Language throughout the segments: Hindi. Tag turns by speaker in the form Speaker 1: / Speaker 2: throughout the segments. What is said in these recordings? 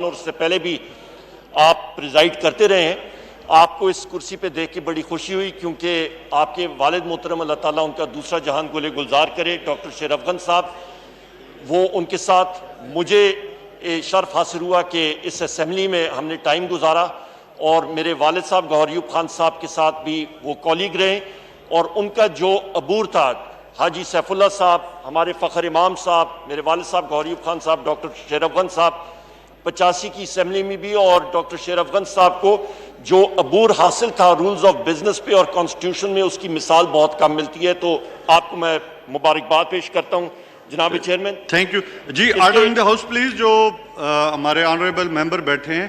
Speaker 1: और उससे पहले भी आप प्रिजाइड करते रहे हैं। आपको इस कुर्सी पे देख के बड़ी खुशी हुई, क्योंकि आपके वालिद मोहतरम अल्लाह ताला उनका दूसरा जहान गुले गुलजार करे, डॉक्टर शेर अफगन साहब, वो उनके साथ मुझे शर्फ हासिल हुआ कि इस असम्बली में हमने टाइम गुजारा और मेरे वालिद साहब गौहर अयूब खान साहब के साथ भी वो कॉलीग रहे और उनका जो अबूर था, हाजी सैफुल्ला साहब, हमारे फ़खर इमाम साहब, मेरे वालिद साहब गौहर अयूब खान साहब, डॉक्टर शेर अफगन साहब 85 की असम्बली में भी, और डॉक्टर शेर अफगन साहब को जो अबूर हासिल था रूल्स ऑफ बिजनेस पे और कॉन्स्टिट्यूशन में, उसकी मिसाल बहुत कम मिलती है। तो आपको मैं मुबारकबाद पेश करता हूँ जनाब चेयरमैन।
Speaker 2: थैंक यू जी। Order in the house please. जो हमारे ऑनरेबल मेंबर बैठे हैं,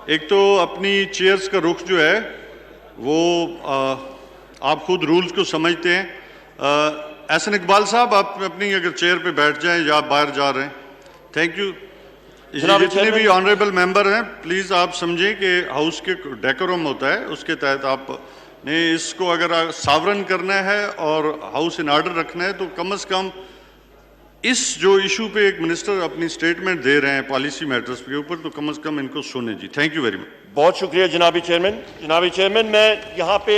Speaker 2: एक तो अपनी चेयर्स का रुख जो है वो आप खुद रूल्स को समझते हैं। एहसन इकबाल साहब, आप अपनी अगर चेयर पे बैठ जाएं या बाहर जा रहे हैं। Thank you. जितने भी ऑनरेबल मेंबर हैं, प्लीज़ आप समझें कि हाउस के डेकोरम होता है, उसके तहत आपने इसको अगर सावरन करना है और हाउस इन ऑर्डर रखना है तो कम से कम इस जो इशू पे एक मिनिस्टर अपनी स्टेटमेंट दे रहे हैं पॉलिसी मैटर्स के ऊपर, तो कम से कम इनको सुने जी। Thank you very much.
Speaker 1: बहुत शुक्रिया जनाबी चेयरमैन। जनाबी चेयरमैन, मैं यहाँ पे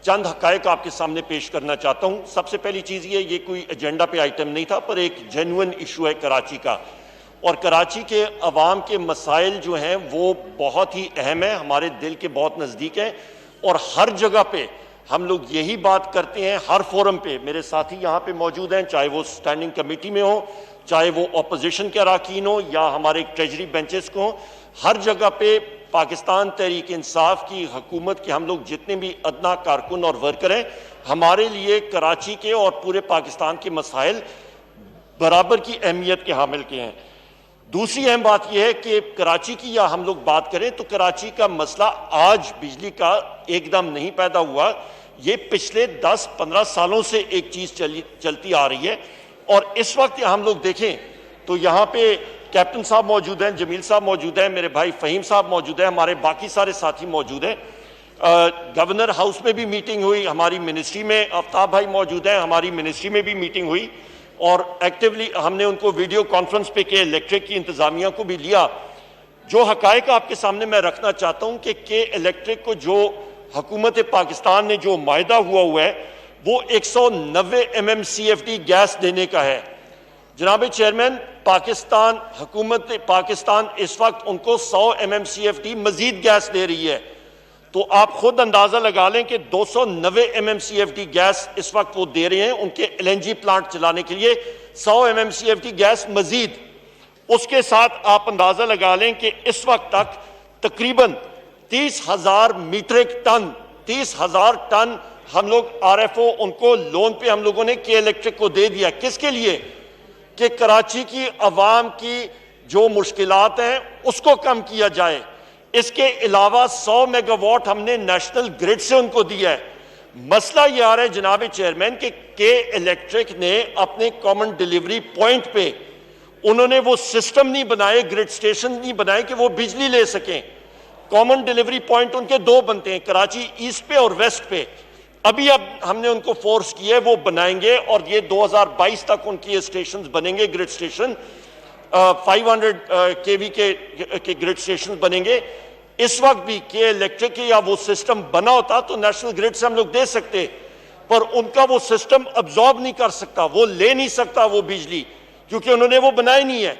Speaker 1: चंद हकायक आपके सामने पेश करना चाहता हूँ। सबसे पहली चीज़ ये कोई एजेंडा पे आइटम नहीं था, पर एक जेन्युइन इशू है कराची का, और कराची के अवाम के मसाइल जो हैं वो बहुत ही अहम है, हमारे दिल के बहुत नज़दीक हैं, और हर जगह पे हम लोग यही बात करते हैं। हर फोरम पे मेरे साथी यहाँ पे मौजूद हैं, चाहे वो स्टैंडिंग कमेटी में हो, चाहे वो अपोजिशन के अरकान हो या हमारे ट्रेजरी बेंचेस को हो, हर जगह पे पाकिस्तान तहरीक इंसाफ की हुकूमत के हम लोग जितने भी अदना कारकुन और वर्कर हैं, हमारे लिए कराची के और पूरे पाकिस्तान के मसाइल बराबर की अहमियत के हामिल के हैं। दूसरी अहम बात यह है कि कराची की या हम लोग बात करें तो कराची का मसला आज बिजली का एकदम नहीं पैदा हुआ, ये पिछले 10-15 सालों से एक चीज़ चलती आ रही है। और इस वक्त हम लोग देखें तो यहाँ पे कैप्टन साहब मौजूद हैं, जमील साहब मौजूद हैं, मेरे भाई फ़हीम साहब मौजूद हैं, हमारे बाकी सारे साथी मौजूद हैं। गवर्नर हाउस में भी मीटिंग हुई, हमारी मिनिस्ट्री में आफ्ताब भाई मौजूद हैं, हमारी मिनिस्ट्री में भी मीटिंग हुई और एक्टिवली हमने उनको वीडियो कॉन्फ्रेंस पे के इलेक्ट्रिक की इंतज़ामिया को भी लिया। जो हकायक आपके सामने मैं रखना चाहता हूँ कि के इलेक्ट्रिक को जो हुकूमत पाकिस्तान ने जो मायदा हुआ है वो 190 MMCFD गैस देने का है। जनाब चेयरमैन, पाकिस्तान हुकूमत पाकिस्तान इस वक्त उनको 100 MMCFD मजीद गैस दे रही है, तो आप खुद अंदाजा लगा लें कि 290 MMCFD गैस इस वक्त वो दे रहे हैं उनके LNG प्लांट चलाने के लिए, 100 MMCFD गैस मजीद। उसके साथ आप अंदाजा लगा लें कि इस वक्त तक तकरीबन 30,000 मीट्रिक टन 30,000 टन हम लोग RFO उनको लोन पे हम लोगों ने के इलेक्ट्रिक को दे दिया। किसके लिए? कि कराची की आवाम की जो मुश्किलात हैं उसको कम किया जाए। इसके अलावा 100 मेगावाट हमने नेशनल ग्रिड से उनको दिया है। मसला ये आ रहा है जनाब चेयरमैन कि के इलेक्ट्रिक ने अपने कॉमन डिलीवरी पॉइंट पे उन्होंने वो सिस्टम नहीं बनाए, ग्रिड स्टेशन नहीं बनाए कि वो बिजली ले सकें। कॉमन डिलीवरी पॉइंट उनके दो बनते हैं, कराची ईस्ट पे और वेस्ट पे। अब हमने उनको फोर्स किया है वो बनाएंगे और ये 2022 तक उनकी स्टेशन बनेंगे, ग्रिड स्टेशन 500 kV के ग्रिड स्टेशन बनेंगे। इस वक्त भी के इलेक्ट्रिक या वो सिस्टम बना होता तो नेशनल ग्रिड से हम लोग दे सकते, पर उनका वो सिस्टम अब्जॉर्ब नहीं कर सकता, वो ले नहीं सकता वो बिजली, क्योंकि उन्होंने वो बनाई नहीं है।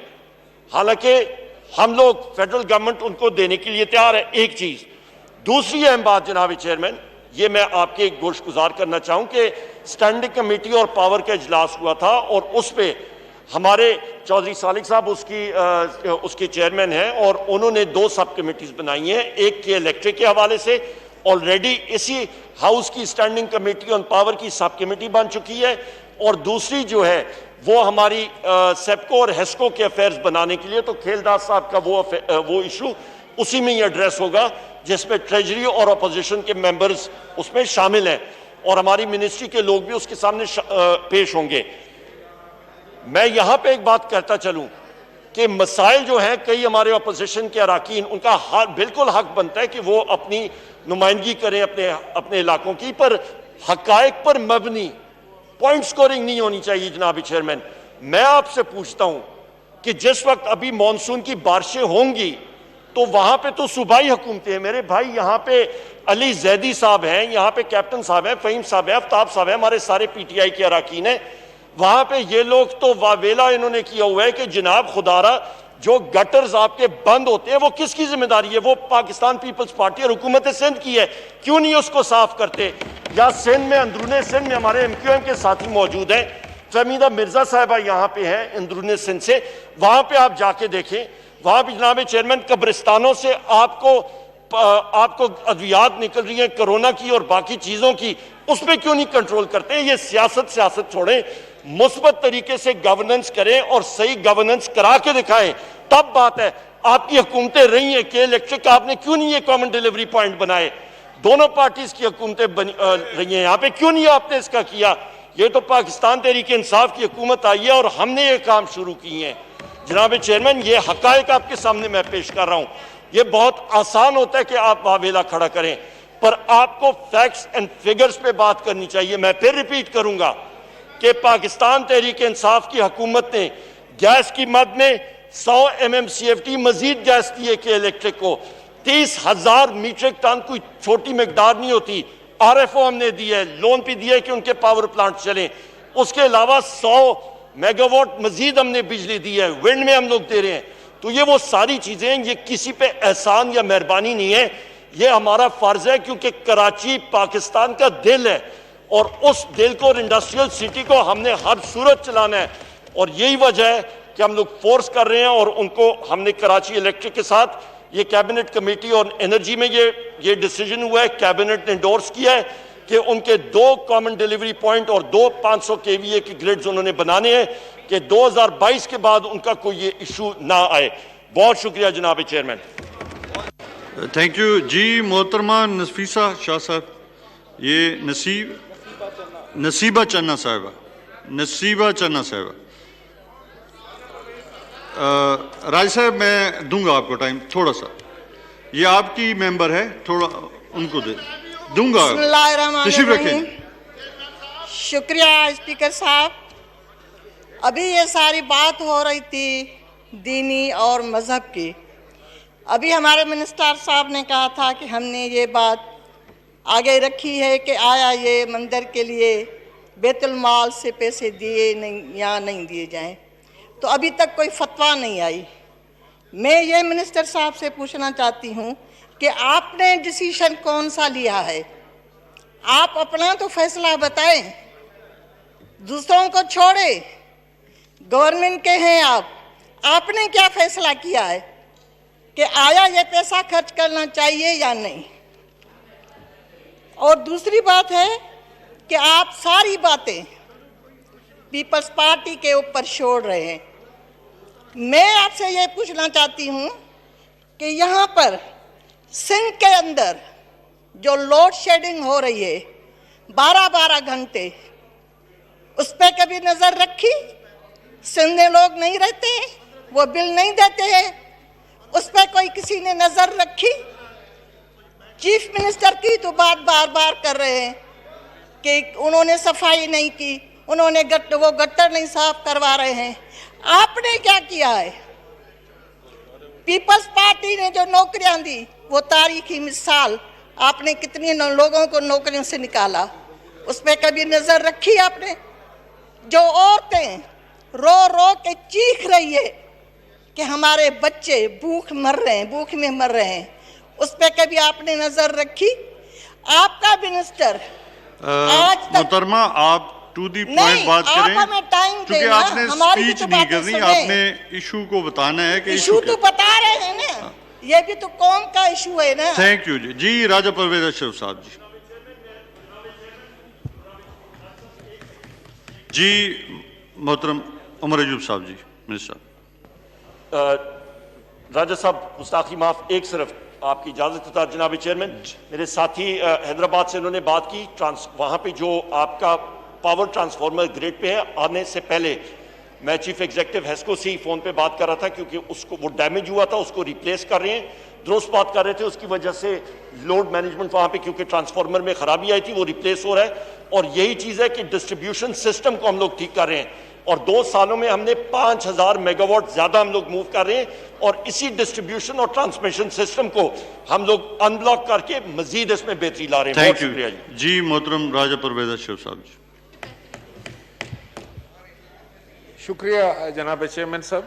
Speaker 1: हालांकि हम लोग फेडरल गवर्नमेंट उनको देने के लिए तैयार है। एक चीज। दूसरी अहम बात जनाब चेयरमैन, ये मैं आपके गोशगुजार करना चाहूँ कि स्टैंडिंग कमेटी और पावर का इजलास हुआ था और उस पर हमारे चौधरी सालिक साहब उसके चेयरमैन हैं और उन्होंने 2 सब कमेटीज बनाई हैं। एक के इलेक्ट्रिक के हवाले से ऑलरेडी इसी हाउस की स्टैंडिंग कमेटी ऑन पावर की सब कमेटी बन चुकी है, और दूसरी जो है वो हमारी सेप्को और हेस्को के अफेयर्स बनाने के लिए, तो खेलदास साहब का वो इशू उसी में ही एड्रेस होगा, जिसमें ट्रेजरी और अपोजिशन के मेंबर्स उसमें शामिल हैं और हमारी मिनिस्ट्री के लोग भी उसके सामने पेश होंगे। मैं यहां पे एक बात कहता चलूं कि मसाइल जो हैं, कई हमारे अपोजिशन के अरकान, उनका बिल्कुल हक बनता है कि वो अपनी नुमाइंदगी करें अपने इलाकों की, पर हकायक पर मबनी पॉइंट स्कोरिंग नहीं होनी चाहिए। जनाब चेयरमैन, मैं आपसे पूछता हूं कि जिस वक्त अभी मानसून की बारिशें होंगी तो वहां पे तो सूबाई हुकूमतें हैं मेरे भाई। यहाँ पे अली जैदी साहब हैं, यहाँ पे कैप्टन साहब हैं, फहीम साहब हैं, आफ्ताब साहब हैं, हमारे सारे पीटीआई के अरकान हैं। वहां पे ये लोग तो वावेला इन्होंने किया हुआ है कि जनाब खुदारा जो गटर्स आपके बंद होते हैं वो किसकी जिम्मेदारी है? वो पाकिस्तान पीपल्स पार्टी और हुकूमत सिंध की है, क्यों नहीं उसको साफ करते? या सिंध में, अंदरूने सिंध में हमारे MQM के साथी मौजूद हैं, फहमीदा मिर्जा साहबा यहाँ पे हैं अंदरूने सिंध से, वहां पे आप जाके देखें, वहां भी जनाब चेयरमैन कब्रिस्तानों से आपको अद्वियात निकल रही हैं कोरोना की और बाकी चीजों की, उस पर क्यों नहीं कंट्रोल करते? ये सियासत छोड़ें, मुस्बत तरीके से गवर्नेंस करें और सही गवर्नेंस करा के दिखाएं, तब बात है। आपकी हुकूमतें रही हैं के इलेक्ट्रिक का, आपने क्यों नहीं ये कॉमन डिलीवरी पॉइंट बनाए? दोनों पार्टीज की हुकूमतें रही हैं यहाँ पे, क्यों नहीं आपने इसका किया? ये तो पाकिस्तान तहरीक इंसाफ की हुकूमत आई है और हमने ये काम शुरू किए हैं। जनाब चेयरमैन, ये हकायक आपके सामने मैं पेश कर रहा हूं। ये बहुत आसान होता है कि आप वावेला खड़ा करें, पर आपको फैक्ट्स एंड फिगर्स पे बात करनी चाहिए। मैं फिर रिपीट करूंगा कि पाकिस्तान तहरीक इंसाफ की हुकूमत ने गैस की मद में 100 MMCFT मजीद गैस दिए कि इलेक्ट्रिक को 30,000 मीट्रिक टन कोई छोटी मकदार नहीं होती। RFO हमने दी है, लोन पे दिया है कि उनके पावर प्लांट चलें। उसके अलावा 100 मेगावाट मजीद हमने बिजली दी है, विंड में हम लोग दे रहे हैं। तो ये वो सारी चीजें हैं, ये किसी पे एहसान या मेहरबानी नहीं है, ये हमारा फर्ज है, क्योंकि कराची पाकिस्तान का दिल है और उस दिल को और इंडस्ट्रियल सिटी को हमने हर सूरत चलाना है। और यही वजह है कि हम लोग फोर्स कर रहे हैं और उनको हमने कराची इलेक्ट्रिक के साथ ये कैबिनेट कमेटी और एनर्जी में ये डिसीजन हुआ है, कैबिनेट ने एंडोर्स किया है कि उनके 2 कॉमन डिलीवरी पॉइंट और 2 500 KVA की ग्रिड्स उन्होंने बनाने हैं कि 2022 के बाद उनका कोई ये इशू ना आए। बहुत शुक्रिया जनाब चेयरमैन।
Speaker 2: थैंक यू जी। मोहतरमा नफीसा शाह साहब, ये नसीबा चन्ना साहिबा। राज साहब, मैं दूंगा आपको टाइम थोड़ा सा, ये आपकी मेंबर है, थोड़ा उनको दूंगा। तशरीफ रखें।
Speaker 3: शुक्रिया स्पीकर साहब। अभी ये सारी बात हो रही थी दीनी और मज़हब की। अभी हमारे मिनिस्टर साहब ने कहा था कि हमने ये बात आगे रखी है कि आया ये मंदिर के लिए बैतुल माल से पैसे दिए नहीं या नहीं दिए जाएं, तो अभी तक कोई फतवा नहीं आई। मैं ये मिनिस्टर साहब से पूछना चाहती हूँ कि आपने डिसीजन कौन सा लिया है? आप अपना तो फैसला बताएं, दूसरों को छोड़े, गवर्नमेंट के हैं आप। आपने क्या फैसला किया है कि आया ये पैसा खर्च करना चाहिए या नहीं? और दूसरी बात है कि आप सारी बातें पीपल्स पार्टी के ऊपर छोड़ रहे हैं। मैं आपसे ये पूछना चाहती हूँ कि यहाँ पर सिंध के अंदर जो लोड शेडिंग हो रही है 12-12 घंटे, उस पर कभी नज़र रखी? सिंध में लोग नहीं रहते हैं, वो बिल नहीं देते हैं, उस पर कोई किसी ने नज़र रखी? चीफ मिनिस्टर की तो बात बार बार कर रहे हैं कि उन्होंने सफाई नहीं की, उन्होंने वो गट्टर नहीं साफ करवा रहे हैं। आपने क्या किया है? पीपल्स पार्टी ने जो नौकरियां दी वो तारीखी मिसाल, आपने कितनी लोगों को नौकरियों से निकाला, उस पर कभी नज़र रखी आपने? जो औरतें रो रो के चीख रही है कि हमारे बच्चे भूख में मर रहे हैं, उस पर कभी आपने नज़र रखी? आपका मिनिस्टर आज तक
Speaker 2: मोहतरमा, आप टू दी पॉइंट बात करें, क्योंकि आपने स्पीच नहीं करनी, आपने इशू को बताना है कि
Speaker 3: इशू तो बता रहे हैं ना, ये भी तो कौम का इशू है ना।
Speaker 2: थैंक यू जी। राजा परवेज अशरफ साहब जी। मोहतरम उमर अयूब साहब जी, मिनिस्टर।
Speaker 1: राजा साहब, गुस्ताखी माफ, एक सिर्फ आपकी इजाजत के साथ जनाब चेयरमैन, मेरे साथी हैदराबाद से इन्होंने बात की, वहां पे जो आपका पावर ट्रांसफार्मर ग्रिड पे है, आने से पहले मैं चीफ एग्जीक्यूटिव हेस्को से ही फोन पे बात कर रहा था, क्योंकि उसको वो डैमेज हुआ था, उसको रिप्लेस कर रहे हैं, दुरुस्त बात कर रहे थे, उसकी वजह से लोड मैनेजमेंट वहां पे, क्योंकि ट्रांसफार्मर में खराबी आई थी, वो रिप्लेस हो रहा है। और यही चीज है कि डिस्ट्रीब्यूशन सिस्टम को हम लोग ठीक कर रहे हैं। और 2 सालों में हमने 5000 मेगावाट ज्यादा हम लोग मूव कर रहे हैं और इसी डिस्ट्रीब्यूशन और ट्रांसमिशन सिस्टम को हम लोग अनब्लॉक करके मजीद इसमें बेहतरी ला रहे हैं।
Speaker 2: थैंक
Speaker 1: बहुत शुक्रिया जी।
Speaker 2: यू जी। मोहतरम राजा परवेज अशरफ साहब जी।
Speaker 4: शुक्रिया जनाब चेयरमैन साहब।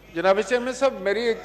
Speaker 4: जनाब चेयरमैन साहब, मेरी एक